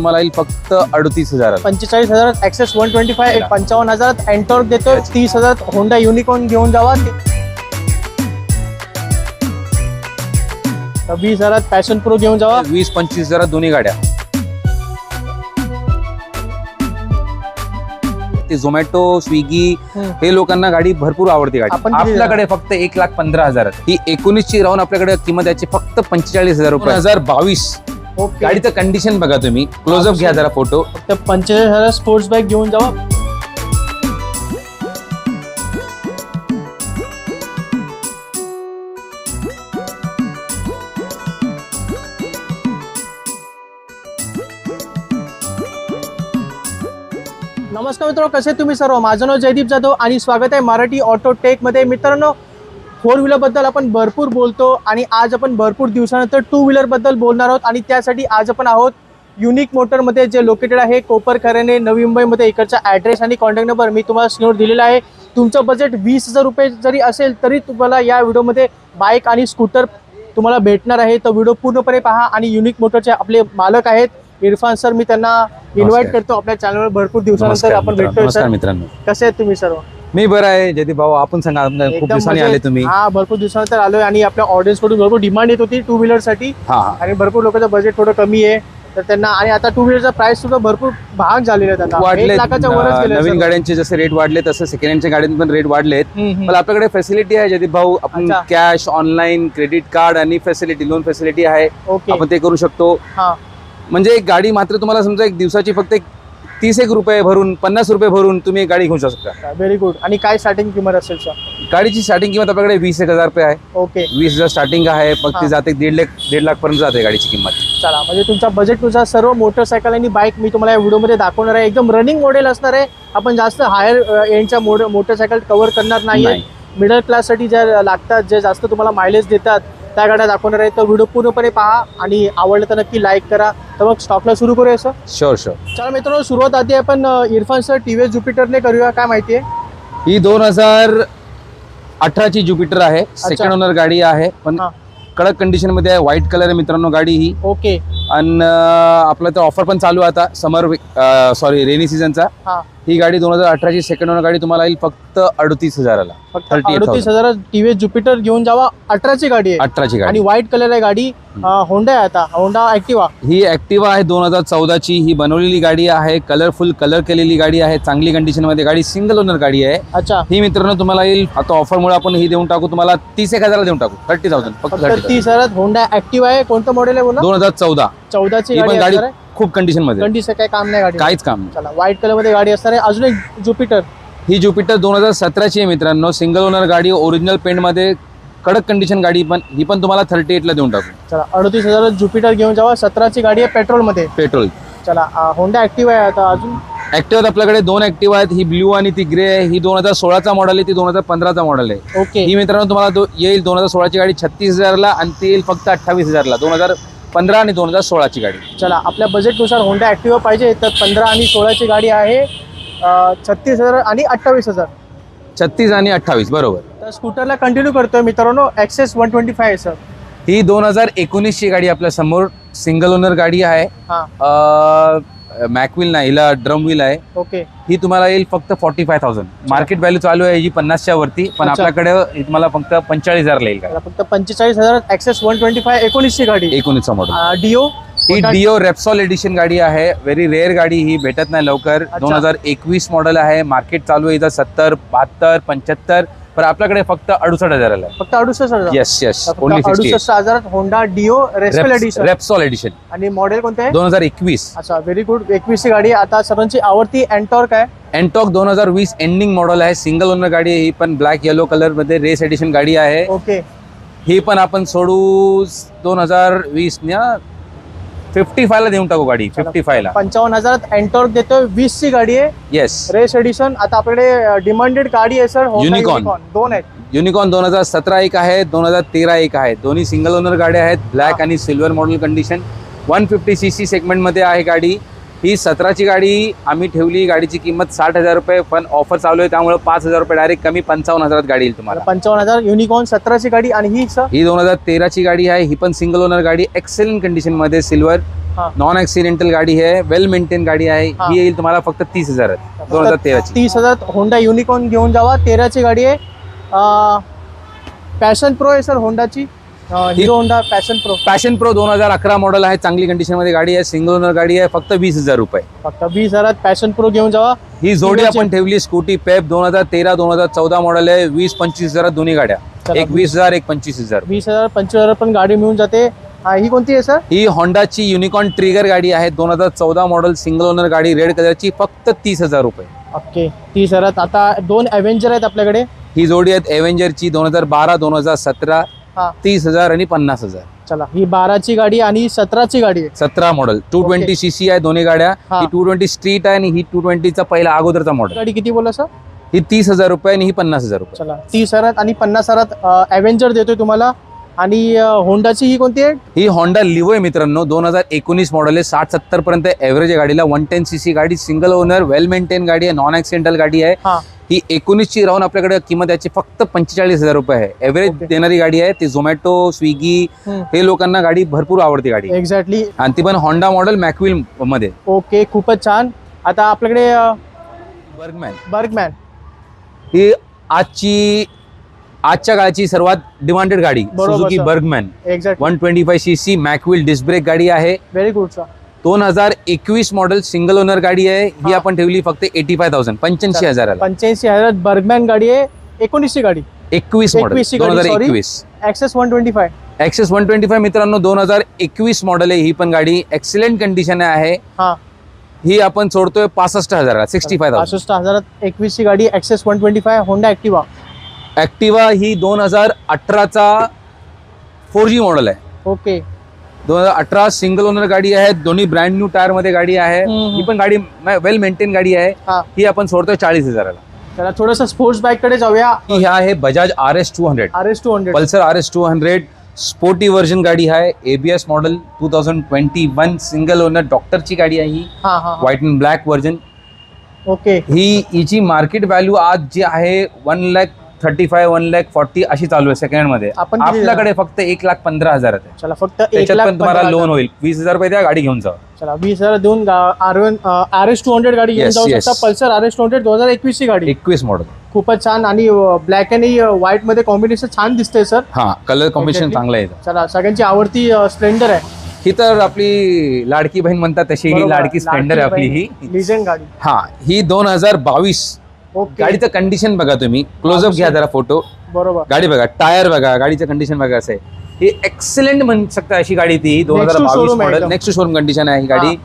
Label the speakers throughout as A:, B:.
A: तुम्हाला येईल फक्त 38,000.
B: 45,000 ऍक्सेस 125, 55,000 एंटॉर्क देतो, 30,000 होंडा युनिकॉर्न घेऊन जावा, 20,000 पॅशन प्रो घेऊन जावा,
A: 20-25,000 दोन्ही गाड्या. ते झोमॅटो, स्विगी हे लोकांना गाडी भरपूर आवडते. गाडी आपल्याकडे फक्त 1,15,000. ही 19 ची राहून आपल्याकडे किंमत याची फक्त 45,000 रुपये. 2022 गाडीचं कंडिशन बघा तुम्ही, क्लोजअप घ्या जरा फोटो.
B: फक्त 45,000 स्पोर्ट्स बाईक घेऊन जावा. नमस्कार मित्रांनो, कसे तुम्ही सर्व? माझं नाव जयदीप जाधव आणि स्वागत आहे मराठी ऑटो टेक मध्ये. मित्रांनो, 4 व्हीलर बद्दल आपण भरपूर बोलतो आणि आज आपण भरपूर दिवसानंतर 2 व्हीलर बद्दल बोलणार आहोत. आणि त्यासाठी आज आपण आहोत युनिक मोटरमध्ये, जे लोकेटेड आहे कोपरखैरणे, नवी मुंबईमध्ये. इकडचा ॲड्रेस आणि कॉन्टॅक्ट नंबर मी तुम्हाला स्क्रीनवर दिलेला आहे. तुमचं बजेट 20,000 रुपये जरी असेल तरी तुम्हाला या व्हिडिओमध्ये बाईक आणि स्कूटर तुम्हाला भेटणार आहे. तर व्हिडिओ पूर्णपणे पहा. आणि युनिक मोटरचे आपले मालक आहेत इरफान सर, मी त्यांना इन्व्हाइट करतो आपल्या चॅनलवर. भरपूर दिवसानंतर आपण भेटतोय. सर
A: मित्रांनो,
B: कसे आहेत तुम्ही सर्व?
A: मी बरं आहे जयदीप भाऊ, आपण सांगा. खूप दिवसांनी आले तुम्ही.
B: हा, भरपूर दिवसानंतर आलोय आणि आपल्या ऑडियन्स कडून भरपूर डिमांड येत होती 2 व्हीलर साठी. आणि भरपूर लोकांचं बजेट थोडं कमी आहे, तर त्यांना आणि आता 2 व्हीलरचा प्राइस सुद्धा भरपूर महाग झालेला आहे. आता 1 लाखाच्या वरच गेले.
A: नवीन गाड्यांचे जसे रेट वाढले तसे सेकंड हँडच्या गाड्यांचे पण रेट वाढलेत. पण आपल्याकडे फॅसिलिटी आहे जयदीप भाऊ. आपण कॅश, ऑनलाईन, क्रेडिट कार्ड आणि फॅसिलिटी, लोन फॅसिलिटी आहे. आपण ते करू शकतो. म्हणजे एक गाडी मात्र तुम्हाला समजा एक दिवसाची फक्त 30 रुपये भरून, 50 रुपये भरून तुम्ही गाडी घेऊ शकता.
B: Very good. आणि काय स्टार्टिंग किंमत असेल सर?
A: गाडीची स्टार्टिंग किंमत आपल्याकडे 20,000 रुपये आहे.
B: ओके,
A: 20,000 स्टार्टिंग आहे. मग ती जाते 1.5 लाख पर्यंत जाते गाडीची किंमत.
B: चला, म्हणजे तुमच्या बजेटनुसार सर्व मोटरसायकल आणि बाईक मी तुम्हाला या व्हिडिओमध्ये दाखवणार आहे. एकदम रनिंग मॉडेल असणार आहे. आपण जास्त हायर एंडच्या मोटरसायकल कव्हर करणार नाही. मिडल क्लाससाठी ज्या लागतात, जे जास्त तुम्हाला मायलेज देतात, त्या गाड्या दाखवणार आहे. तर व्हिडिओ पूर्णपणे पहा आणि आवडलं तर नक्की लाईक करा. तर मग स्टॉकला सुरू करूया सर.
A: शुअर.
B: चला मित्रांनो, सुरुवात आधी आपण इरफान सर टीव्हीएस ज्युपिटरने करूया. काय माहिती आहे?
A: ही 2018 ची ज्युपिटर आहे. सेकंड ओनर गाडी आहे, पण कडक कंडिशन मध्ये आहे. व्हाईट कलर आहे मित्रांनो गाडी ही.
B: ओके.
A: आणि आपला तर ऑफर पण चालू आहे आता रेनी सीझनचा. ही गाडी 2018 ची सेकंड ओनर गाडी तुम्हाला येईल फक्त 38,000ला.
B: फक्त 38,000 टीव्हीएस ज्युपिटर घेऊन जावा. 18 ची गाडी आहे.
A: 18 ची गाडी
B: आणि व्हाईट कलर आहे गाडी. होंडा आहे, आता होंडा ऍक्टिवा.
A: ही ऍक्टिवा आहे 2014 ची. ही बनवलेली गाडी आहे, कलरफुल कलर केलेली गाडी आहे, चांगली कंडिशन मध्ये गाडी, सिंगल ओनर गाडी आहे.
B: अच्छा.
A: ही मित्रांनो तुम्हाला येईल आता ऑफर मुळे आपण ही देऊन टाकू, तुम्हाला 31,000 देऊन टाकू. 30,000 फक्त.
B: 30,000 होंडा ऍक्टिवा आहे. कोणतं मॉडेल आहे बोला?
A: 2014
B: ची
A: गाडी. खूप कंडिशन मध्ये.
B: कंडिशन काय काम नाही गाडी,
A: काहीच काम नाही.
B: चला, व्हाईट कलर मध्ये गाडी असणार आहे. अजून एक ज्युपिटर.
A: ही ज्युपिटर 2017 ची आहे मित्रांनो, सिंगल ओनर गाडी, ओरिजिनल पेंट मध्ये, कडक कंडिशन गाडी. पण ही पण तुम्हाला 38 ला देऊन टाकू.
B: चला, 38,000 ज्युपिटर घेऊन जावा. 17 ची गाडी आहे, पेट्रोल मध्ये.
A: पेट्रोल.
B: चला, होंडा ऍक्टिवा आहे. आता अजून
A: ऍक्टिवा आपल्याकडे 2 ऍक्टिवा आहेत. ही ब्ल्यू आणि ती ग्रे आहे. ही 2016चा मॉडेल आहे, ती 2015चा मॉडेल आहे.
B: ओके.
A: ही मित्रांनो तुम्हाला येईल 2016 ची गाडी 36,000 ला आणि ती येईल फक्त 28,000 ला. 2015 आणि 2016 ची गाडी.
B: चला, आपल्या बजेटनुसार होंडा ऍक्टिवा पाहिजे तर 15 आणि 16 ची गाडी आहे. 36,000 आणि 28,000.
A: 36 आणि 28 बरोबर.
B: तर स्कूटरला कंटिन्यू करतोय मित्रांनो. ऍक्सेस 125 आहे सर.
A: ही 2019 ची गाडी आपल्या समोर, सिंगल ओनर गाडी आहे. मॅकव्हील नाही, हिला ड्रम व्हील आहे.
B: ओके.
A: ही तुम्हाला येईल फक्त 45,000. मार्केट व्हॅल्यू चालू आहे ही 50च्या वरती, पण आपल्याकडे तुम्हाला फक्त 45,000 येईल.
B: फक्त 45,000. ऍक्सेस 125 19 ची गाडी.
A: 19चा मॉडेल.
B: डिओ.
A: ही डिओ रेप्सॉल एडिशन गाडी आहे. व्हेरी रेअर गाडी, ही भेटत नाही लवकर. 2021 मॉडेल आहे. मार्केट चालू आहे इथं 70, 72, 75, पण आपल्याकडे फक्त 68,000 आहे.
B: फक्त 68,000.
A: Yes.
B: 68,000 Honda Dio
A: Repsol edition.
B: आणि मॉडेल कोणते आहे?
A: 2021.
B: अच्छा, व्हेरी गुड. 21 ची गाडी. आता सर्वांची आवडती एंटॉर्क आहे.
A: एंटॉर्क 2020 एंडिंग मॉडेल आहे. सिंगल ओनर गाडी आहे. ही पण ब्लॅक येलो कलर मध्ये रेस एडिशन गाडी आहे.
B: ओके.
A: ही पण आपण सोडू 2020 ना 55 ला देऊन टाकू गाडी. 55 ला.
B: 55,000 एंटॉर्क देतो. 20 ची गाडी आहे.
A: येस.
B: Race edition. आता आपल्याकडे डिमांडेड गाडी आहे सर,
A: युनिकॉर्न.
B: 2 आहेत.
A: युनिकॉर्न 2017 एक आहे, 2013 एक आहे. दोन्ही सिंगल ओनर गाड्या आहेत. ब्लॅक आणि silver model condition. 150cc segment मध्ये आहे गाडी. ही 17 ची गाडी आम्ही ठेवली. गाडीची किंमत 60,000 रुपये, पण ऑफर चालू आहे त्यामुळे 5,000 रुपये डायरेक्ट कमी. 55,000 गाडी येईल तुम्हाला.
B: 55,000 युनिकॉर्न 17 ची गाडी. आणि ही
A: 2013 ची गाडी आहे. ही पण सिंगल ओनर गाडी, एक्सेलेंट कंडिशन मध्ये, सिल्वर. नॉन ऍक्सिडेंटल गाडी आहे, वेल मेंटेन गाडी आहे. ही येईल तुम्हाला फक्त 30,000 2013ची.
B: 30,000 होंडा युनिकॉर्न घेऊन जावा. 13ची गाडी आहे. पॅशन प्रो आहे sir होंडाची. Hero Honda passion pro
A: 2011 model आहे. चांगली कंडिशन मध्ये गाडी आहे. सिंगल ओनर गाडी आहे. फक्त 20,000 रुपये.
B: फक्त 20,000 पॅशन प्रो घेऊन जावा.
A: ही जोडी आपण ठेवली स्कूटी पेप 2013 2014 मॉडेल आहे. 20-25,000 दोन्ही गाड्या. एक 20,000 एक 25,000.
B: 20,000 25,000 पण गाडी मिळून जाते. ही कोणती आहे सर?
A: ही होंडाची युनिकॉर्न ट्रिगर गाडी आहे. 2014 मॉडेल सिंगल ओनर गाडी रेड कलरची. फक्त 30,000 रुपये.
B: ओके 30,000. आता 2 ॲव्हेंजर आहेत आपल्याकडे.
A: ही जोडी आहेत एव्हेंजरची 2012 2017. 30,000 आणि 50,000.
B: चला ही 12ची गाडी आणि 17ची गाडी आहे.
A: 17 मॉडेल 220 सीसी आहे दोन्ही गाड्या. ही 220 स्ट्रीट आहे आणि ही 220चा पहिला अगोदरचा मॉडेल.
B: गाडी किती बोला सर?
A: ही 30,000 रुपये आणि ही 50,000 रुपये.
B: चला 30,000 आणि 50,000 ॲव्हेंजर देतोय तुम्हाला. आणि होंडाची ही कोणती आहे?
A: ही होंडा लिव्हो आहे मित्रांनो. 2019 मॉडेल आहे. 60-70 पर्यंत एव्हरेज आहे गाडीला. 110 सीसी गाडी, सिंगल ओनर, वेल मेंटेन गाडी आहे, नॉन ऍक्सिडेंटल गाडी आहे. ही 19ची राहून आपल्याकडे किंमत याची फक्त 45,000 रुपये आहे. एव्हरेज देणारी गाडी आहे. ती झोमॅटो, स्विगी हे लोकांना गाडी भरपूर आवडते गाडी.
B: एक्झॅक्टली.
A: आणि ती पण होंडा मॉडेल मॅक्विल मध्ये.
B: ओके खूपच छान. आता आपल्याकडे बर्गमॅन
A: ही आजच्या काळाची सर्वात डिमांडेड गाडी Suzuki Burgman. 125 CC mag wheel disc brake गाडी आहे.
B: Very good sir.
A: 2021 model single owner गाडी आहे. ही आपण ठेवली फक्त 85,000 85,000.
B: 85,000 बर्गमॅन गाडी आहे. 19ची गाडी
A: 21 मॉडेल 2021.
B: ऍक्सेस 125.
A: ऍक्सेस 125 मित्रांनो 2021 मॉडेल आहे. ही पण गाडी एक्सिलेंट कंडिशन आहे. ही आपण सोडतोय 65,000 65,000.
B: 65,000 21ची गाडी ऍक्सेस 125 होंडा
A: ऍक्टिवा ही 2018चा 4G मॉडेल आहे.
B: ओके
A: 2018 सिंगल ओनर गाडी आहे. दोन्ही ब्रँड न्यू टायर मध्ये गाडी आहे. ही पण गाडी वेल मेंटेन गाडी आहे. ही आपण सोडतोय 40,000.
B: त्याला थोडंसं स्पोर्ट्स बाईक कडे जाऊया.
A: ही आहे Bajaj RS 200 Pulsar RS 200 sporty version गाडी आहे. ABS मॉडेल 2021 सिंगल ओनर डॉक्टरची गाडी आहे. ही white and black version.
B: Okay
A: हिची मार्केट व्हॅल्यू आज जी आहे 1,35,000 1,40,000 अशी चालू आहे सेकंड मध्ये. आपल्याकडे फक्त 1,15,000 आहे.
B: चला फक्त
A: त्याच्यात पण तुम्हाला लोन होईल. 20,000 रुपये द्या गाडी घेऊन जा.
B: चला 20,000 देऊन RS 200 गाडी घेऊन जाऊ शकता. पल्सर RS 200 2021 ची गाडी.
A: 21 मॉडेल
B: खूपच छान. आणि ब्लॅक आणि व्हाईट मध्ये कॉम्बिनेशन छान दिसतंय सर.
A: हा कलर कॉम्बिनेशन चांगलं आहे.
B: चला सगळ्यांची आवडती स्प्लेंडर आहे.
A: ही तर आपली लाडकी बहीण म्हणतात तशी ही लाडकी स्प्लेंडर आहे आपली. ही
B: लिजन गाडी.
A: हा ही 2022. गाडीचं कंडिशन बघा तुम्ही. क्लोजअप घ्या जरा फोटो.
B: बरोबर.
A: गाडी बघा, टायर बघा, गाडीचं कंडिशन बघा असं आहे. ही एक्सलेंट म्हणू शकता अशी गाडी ती 2022 मॉडेल नेक्स्ट शोरूम कंडिशन आहे ही गाडी.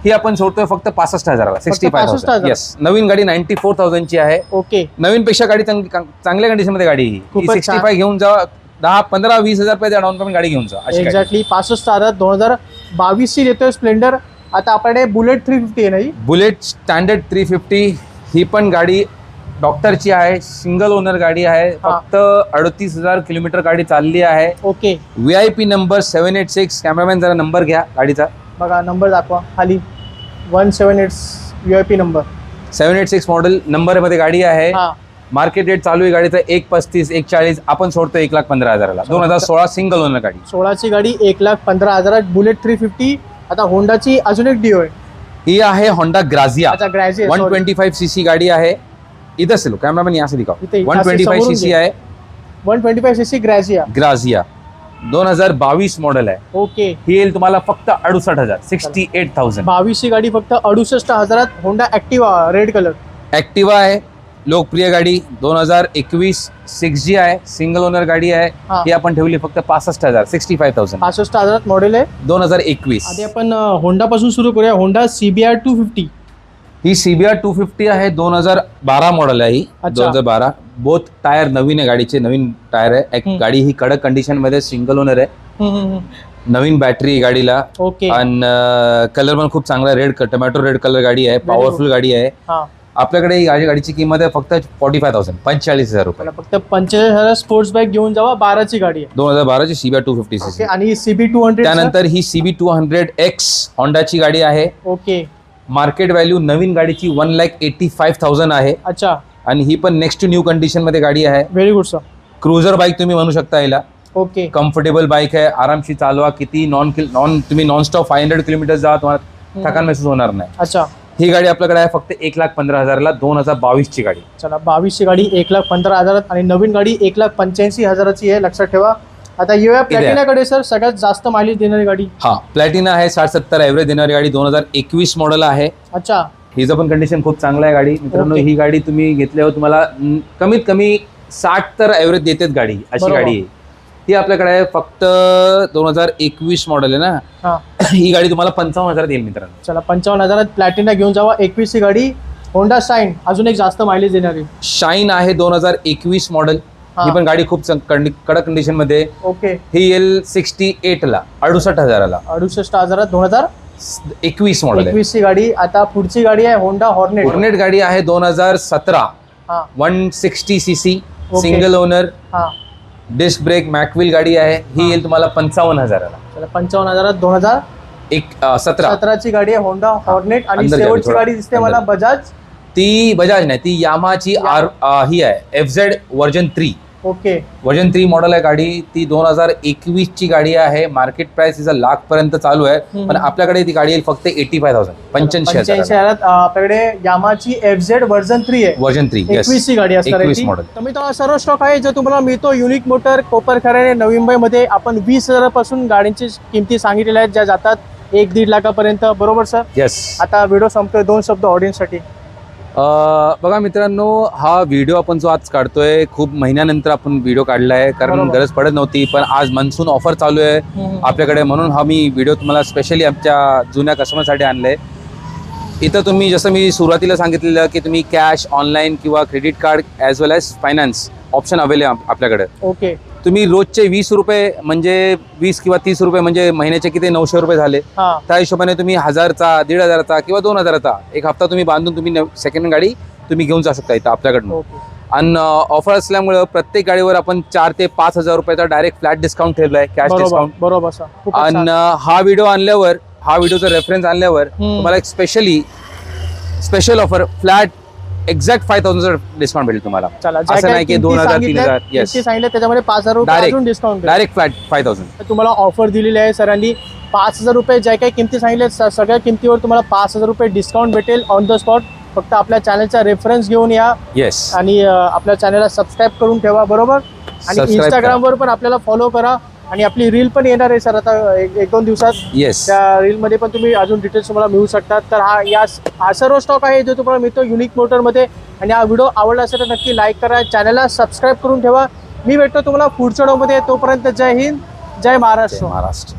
A: ही आपण सोडतोय फक्त 65,000 65,000. येस नवीन गाडी 94,000 आहे.
B: ओके
A: नवीन पेक्षा गाडी चांगल्या कंडिशन मध्ये गाडी ही 65 घेऊन जा. 10-15-20,000 रुपये डाऊन पेमेंट गाडी घेऊन जा.
B: एक्झॅक्टली 65,000 2022 ची देतोय स्प्लेंडर. आता आपल्याकडे बुलेट 350 आहे ना. बुलेट
A: स्टँडर्ड 350 ही पण गाडी डॉक्टरची आहे. सिंगल ओनर गाडी आहे. फक्त 38,000 किलोमीटर गाडी चालली आहे.
B: Okay
A: VIP number 786. कॅमेरामॅन जरा नंबर घ्या गाडीचा.
B: बघा नंबर दाखवा खाली. 178 VIP नंबर
A: 786 मॉडेल नंबर मध्ये गाडी आहे. मार्केट रेट चालू आहे गाडीचा 135 140. आपण सोडतो 1,15,000. 2016 सिंगल ओनर गाडी. 16ची
B: गाडी 1,15,000 बुलेट 350. आता होंडाची अजून एक डिओ आहे.
A: ही आहे होंडा ग्राझिया 125 सीसी गाडी आहे. इधर से लो कैमरामैन यहाँ से दिखाओ. 125 सीसी आहे.
B: 125 सीसी ग्राझिया
A: 2022 मॉडेल आहे.
B: ओके
A: ही येईल तुम्हाला फक्त 68,000 68,000.
B: 22 ची गाडी फक्त 68,000. Honda Activa red colour.
A: Activa आहे लोकप्रिय गाडी 2021 6G आहे. सिंगल ओनर गाडी आहे. ही आपण ठेवली फक्त 65,000 65,000.
B: 65,000 मॉडेल आहे
A: 2021.
B: आधी आपण होंडा पासून सुरू करूया. Honda CBR 250.
A: ही CBR 250 आहे. 2012 मॉडेल आहे. ही 2012. बोथ टायर नवीन आहे गाडीचे. नवीन टायर आहे. गाडी ही कडक कंडिशन मध्ये सिंगल ओनर आहे. नवीन बॅटरी गाडीला.
B: ओके
A: आणि कलर पण खूप चांगला रेड टोमॅटो रेड कलर गाडी आहे. पॉवरफुल गाडी आहे. आपल्याकडे ही गाडीची किंमत आहे फक्त 45,000 45,000 रुपये.
B: फक्त 45,000 स्पोर्ट्स बाईक घेऊन जावा. 12ची गाडी आहे.
A: 2012 ची CBR 250 सीसी.
B: आणि CB 200.
A: त्यानंतर ही CB 200X होंडाची गाडी आहे.
B: ओके
A: मार्केट व्हॅल्यू नवीन गाडीची 1,85,000 आहे.
B: अच्छा.
A: आणि ही पण नेक्स्ट टू न्यू कंडिशन मध्ये गाडी आहे.
B: Very good sir.
A: Cruiser bike तुम्ही म्हणू शकता याला.
B: ओके
A: कम्फर्टेबल बाईक आहे, आरामशी चालवा, किती तुम्ही नॉन स्टॉप 500 किलोमीटर जा, तुम्हाला थकान महसूस होणार नाही.
B: अच्छा,
A: ही गाडी आपल्याकडे आहे फक्त 1,15,000ला, 2022 ची गाडी.
B: चला 22 ची गाडी 1,15,000 आणि नवीन गाडी 1,85,000ची आहे, लक्षात ठेवा. आता येऊया प्लॅटिनाकडे सर, सगळ्यात जास्त मायलेज देणारी गाडी.
A: हा, प्लॅटिना आहे 60-70 एव्हरेज देणारी गाडी, 2021 मॉडेल आहे.
B: अच्छा,
A: हिचं पण कंडिशन खूप चांगलं आहे गाडी मित्रांनो. ही गाडी तुम्ही घेतल्यावर तुम्हाला कमीत कमी 60 तर एव्हरेज देतेच गाडी, अशी गाडी आहे. ती आपल्याकडे आहे फक्त 2021 मॉडेल आहे ना. ही गाडी तुम्हाला 55,000 येईल मित्रांनो.
B: चला 55,000 प्लॅटिना घेऊन जावा. 21 ची गाडी होंडा शाईन, अजून एक जास्त मायलेज देणारी
A: शाईन आहे 2021 मॉडेल. ही पण गाडी खूप कडक कंडिशन मध्ये.
B: ओके,
A: ही येईल 68ला, 68,000ला.
B: 68,000
A: 2021 मॉडेल
B: 21 ची गाडी. आता पुढची गाडी आहे होंडा हॉर्नेट.
A: हॉर्नेट गाडी आहे 2017, 160 CC, single owner, disc brake, mag wheel गाडी आहे. ही येईल तुम्हाला 55,000ला.
B: 55,000 2017 ची गाडी आहे होंडा हॉर्नेट. आणि शेवटची गाडी दिसते मला बजाज.
A: ती बजाज नाही, ती यामाची ही आहे FZ version 3.
B: Okay,
A: version 3 model आहे गाडी. ती 2021 ची गाडी आहे. मार्केट प्राइस तिचा लाख पर्यंत चालू आहे, पण आपल्याकडे ती गाडी येईल फक्त 85,000, 85,000.
B: आपल्याकडे यामाची FZ वर्जन 3 आहे.
A: वर्जन 3
B: 21 ची गाडी असणार आहे
A: मॉडेल.
B: तर मित्रांनो सर्व स्टॉक आहे जो तुम्हाला मिळतो युनिक मोटर कोपरखैरणे नवी मुंबईमध्ये. आपण 20,000 पासून गाड्यांची किमती सांगितलेल्या आहेत, ज्या जातात 1-1.5 लाखापर्यंत. बरोबर सर?
A: येस.
B: आता व्हिडिओ संपतोय, 2 शब्द ऑडियन्स साठी.
A: बघा मित्रांनो, हा व्हिडिओ आपण जो आज काढतोय, खूप महिन्यानंतर आपण व्हिडिओ काढलाय, कारण गरज पडत नव्हती. पण आज मनसून ऑफर चालू आहे आपल्याकडे, म्हणून हा मी व्हिडिओ तुम्हाला स्पेशली आमच्या जुन्या कस्टमरसाठी आणलाय. इथं तुम्ही जसं मी सुरुवातीला सांगितलेलं की तुम्ही कॅश, ऑनलाईन किंवा क्रेडिट कार्ड ॲज वेल एज फायनान्स ऑप्शन अवेलेबल आपल्याकडे.
B: ओके,
A: तुम्ही रोजचे 20 रुपये म्हणजे 20 किंवा 30 रुपये म्हणजे महिन्याचे किती 900 रुपये झाले. त्या हिशोबाने तुम्ही 1,000चा, 1,500चा किंवा 2,000चा एक हप्ता तुम्ही बांधून तुम्ही सेकंड गाडी तुम्ही घेऊन जाऊ शकता इथं आपल्याकडनं. आणि ऑफर असल्यामुळे प्रत्येक गाडीवर आपण 4,000 ते 5,000 रुपयाचा डायरेक्ट फ्लॅट डिस्काउंट ठेवलाय, कॅश डिस्काउंट.
B: बरोबर.
A: आणि हा व्हिडिओचा रेफरन्स आणल्यावर तुम्हाला एक special offer flat exact 5,000 discount भेटेल तुम्हाला. असं नाही की 2,000 3,000. येस,
B: सांगितलं त्याच्यामध्ये 5,000 रुपये डिस्काउंट,
A: डायरेक्ट फ्लॅट 5,000
B: तुम्हाला ऑफर दिलेली आहे सरांनी. 5,000 रुपये ज्या काही किमती सांगितल्या सगळ्या किमतीवर तुम्हाला 5,000 रुपये डिस्काउंट भेटेल ऑन द स्पॉट. फक्त आपल्या चॅनलचा रेफरन्स घेऊन या.
A: येस,
B: आणि आपल्या चॅनलला सबस्क्राईब करून ठेवा. बरोबर. आणि इंस्टाग्रामवर पण आपल्याला फॉलो करा. आणि आपली रील पण येणार आहे सर आता 1-2 दिवसात.
A: येस,
B: त्या रील मध्ये पण तुम्ही अजून डिटेल्स तुम्हाला मिळू शकतात. तर हा सर्व स्टॉक आहे जो तुम्हाला मिळतो युनिक मोटरमध्ये. आणि हा व्हिडिओ आवडला असेल तर नक्की लाईक करा, चॅनलला सबस्क्राईब करून ठेवा. मी भेटतो तुम्हाला पुढच्या व्हिडिओमध्ये. तोपर्यंत जय हिंद, जय महाराष्ट्र.